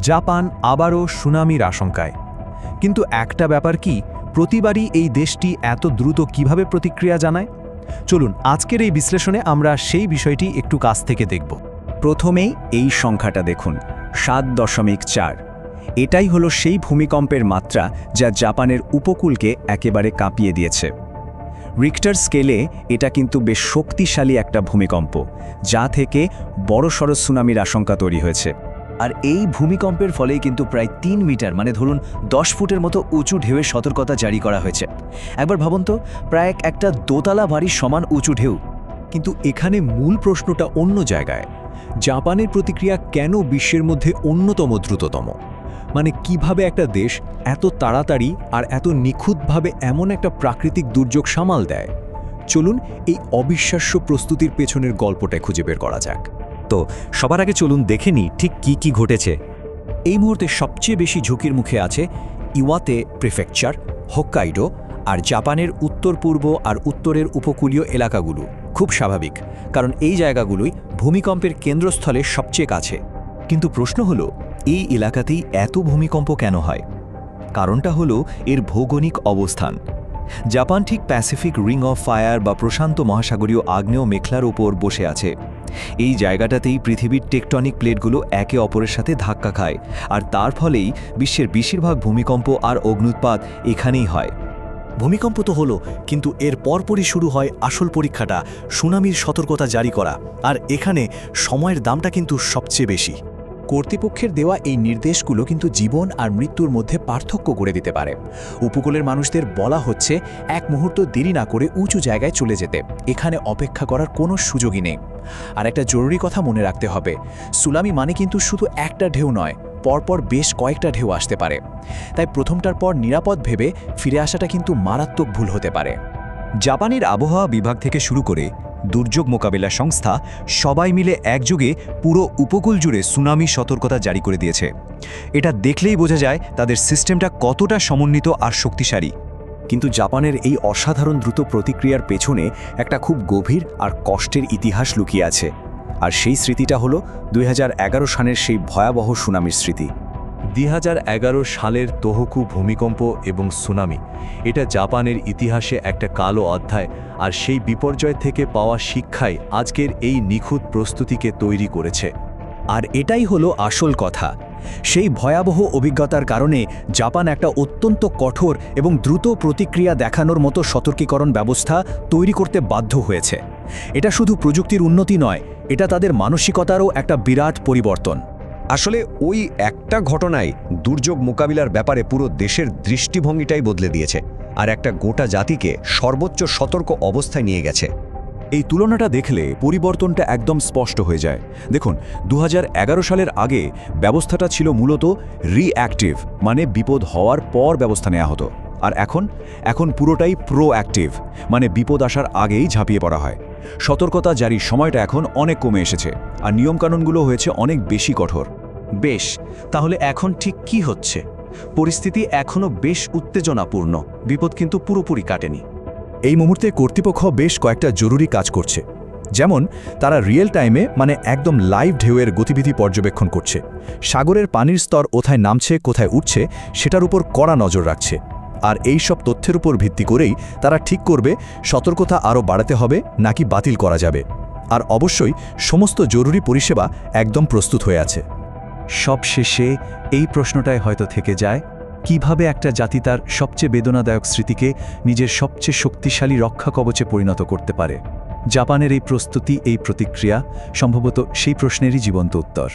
Japan আবারও সুনামির আশঙ্কায়। কিন্তু একটা ব্যাপার কি, প্রতিবারই এই দেশটি এত দ্রুত কিভাবে প্রতিক্রিয়া জানায়? চলুন আজকের এই বিশ্লেষণে আমরা সেই বিষয়টি একটু কাছ থেকে দেখব। প্রথমেই এই সংখ্যাটা দেখুন, 7.4। এটাই হলো সেই ভূমিকম্পের মাত্রা যা জাপানের উপকূলকে একেবারে কাঁপিয়ে দিয়েছে। রিক্টার স্কেলে এটা কিন্তু বেশ শক্তিশালী একটা ভূমিকম্প, যা থেকে বড়সড় সুনামির আশঙ্কা তৈরি হয়েছে। আর এই ভূমিকম্পের ফলেই কিন্তু প্রায় 3 মিটার মানে ধরুন 10 ফুটের মতো উঁচু ঢেউয়ের সতর্কতা জারি করা হয়েছে। একবার ভাবুন তো, প্রায় একটা দোতলা বাড়ির সমান উঁচু ঢেউ। কিন্তু এখানে মূল প্রশ্নটা অন্য জায়গায়। জাপানের প্রতিক্রিয়া কেন বিশ্বের মধ্যে অন্যতম দ্রুততম? মানে কিভাবে একটা দেশ এত তাড়াতাড়ি আর এত নিখুঁতভাবে এমন একটা প্রাকৃতিক দুর্যোগ সামাল দেয়? চলুন এই অবিশ্বাস্য প্রস্তুতির পেছনের গল্পটা খুঁজে বের করা যাক। তো সবার আগে চলুন দেখে নিই ঠিক কি ঘটেছে। এই মুহূর্তে সবচেয়ে বেশি ঝুঁকির মুখে আছে ইওয়াতে প্রিফেকচার, হোক্কাইডো আর জাপানের উত্তর পূর্ব আর উত্তরের উপকূলীয় এলাকাগুলো। খুব স্বাভাবিক, কারণ এই জায়গাগুলোই ভূমিকম্পের কেন্দ্রস্থলে সবচেয়ে কাছে। কিন্তু প্রশ্ন হলো, এই এলাকাতেই এত ভূমিকম্প কেন হয়? কারণটা হলো এর ভৌগোলিক অবস্থান। জাপান ঠিক প্যাসিফিক রিং অফ ফায়ার বা প্রশান্ত মহাসাগরীয় আগ্নেয় মেখলার ওপর বসে আছে। এই জায়গাটাতেই পৃথিবীর টেকটনিক প্লেটগুলো একে অপরের সাথে ধাক্কা খায়, আর তার ফলেই বিশ্বের বেশিরভাগ ভূমিকম্প আর অগ্ন্যুৎপাত এখানেই হয়। ভূমিকম্প তো হলো, কিন্তু এর পরপরই শুরু হয় আসল পরীক্ষাটা, সুনামির সতর্কতা জারি করা। আর এখানে সময়ের দামটা কিন্তু সবচেয়ে বেশি। কর্তৃপক্ষের দেওয়া এই নির্দেশগুলো কিন্তু জীবন আর মৃত্যুর মধ্যে পার্থক্য করে দিতে পারে। উপকূলের মানুষদের বলা হচ্ছে এক মুহূর্ত দেরি না করে উঁচু জায়গায় চলে যেতে, এখানে অপেক্ষা করার কোনো সুযোগই নেই। আর একটা জরুরি কথা মনে রাখতে হবে, সুনামি মানে কিন্তু শুধু একটা ঢেউ নয়, পরপর বেশ কয়েকটা ঢেউ আসতে পারে। তাই প্রথমটার পর নিরাপদ ভেবে ফিরে আসাটা কিন্তু মারাত্মক ভুল হতে পারে। জাপানের আবহাওয়া বিভাগ থেকে শুরু করে দুর্যোগ মোকাবিলা সংস্থা সবাই মিলে একযোগে পুরো উপকূল জুড়ে সুনামি সতর্কতা জারি করে দিয়েছে। এটা দেখলেই বোঝা যায় তাদের সিস্টেমটা কতটা সমন্বিত আর শক্তিশালী। কিন্তু জাপানের এই অসাধারণ দ্রুত প্রতিক্রিয়ার পেছনে একটা খুব গভীর আর কষ্টের ইতিহাস লুকিয়ে আছে। আর সেই স্মৃতিটা হলো 2011 সালের সেই ভয়াবহ সুনামির স্মৃতি। 2011 সালের তোহোকু ভূমিকম্প এবং সুনামি, এটা জাপানের ইতিহাসে একটা কালো অধ্যায়। আর সেই বিপর্যয় থেকে পাওয়া শিক্ষাই আজকের এই নিখুঁত প্রস্তুতিকে তৈরি করেছে। আর এটাই হলো আসল কথা। সেই ভয়াবহ অভিজ্ঞতার কারণে জাপান একটা অত্যন্ত কঠোর এবং দ্রুত প্রতিক্রিয়া দেখানোর মতো সতর্কীকরণ ব্যবস্থা তৈরি করতে বাধ্য হয়েছে। এটা শুধু প্রযুক্তির উন্নতি নয়, এটা তাদের মানসিকতারও একটা বিরাট পরিবর্তন। আসলে ওই একটা ঘটনায় দুর্যোগ মোকাবিলার ব্যাপারে পুরো দেশের দৃষ্টিভঙ্গিটাই বদলে দিয়েছে, আর একটা গোটা জাতিকে সর্বোচ্চ সতর্ক অবস্থায় নিয়ে গেছে। এই তুলনাটা দেখলে পরিবর্তনটা একদম স্পষ্ট হয়ে যায়। দেখুন, 2011 সালের আগে ব্যবস্থাটা ছিল মূলত রিঅ্যাক্টিভ, মানে বিপদ হওয়ার পর ব্যবস্থা নেওয়া হতো। আর এখন পুরোটাই প্রোঅ্যাক্টিভ, মানে বিপদ আসার আগেই ঝাঁপিয়ে পড়া হয়। সতর্কতা জারির সময়টা এখন অনেক কমে এসেছে, আর নিয়মকানুনগুলো হয়েছে অনেক বেশি কঠোর। বেশ, তাহলে এখন ঠিক কি হচ্ছে? পরিস্থিতি এখনও বেশ উত্তেজনাপূর্ণ, বিপদ কিন্তু পুরোপুরি কাটেনি। এই মুহূর্তে কর্তৃপক্ষ বেশ কয়েকটা জরুরি কাজ করছে। যেমন তারা রিয়েল টাইমে, মানে একদম লাইভ ঢেউয়ের গতিবিধি পর্যবেক্ষণ করছে। সাগরের পানির স্তর কোথায় নামছে, কোথায় উঠছে, সেটার উপর কড়া নজর রাখছে। আর এই সব তথ্যের উপর ভিত্তি করেই তারা ঠিক করবে সতর্কতা আরও বাড়াতে হবে নাকি বাতিল করা যাবে। আর অবশ্যই সমস্ত জরুরি পরিষেবা একদম প্রস্তুত হয়ে আছে। সবশেষে এই প্রশ্নটাই হয়তো থেকে যায়, কিভাবে একটা জাতি তার সবচেয়ে বেদনাদায়ক স্মৃতিকে নিজের সবচেয়ে শক্তিশালী রক্ষা কবচে পরিণত করতে পারে? জাপানের এই প্রস্তুতি, এই প্রতিক্রিয়া সম্ভবত সেই প্রশ্নেরই জীবন্ত উত্তর।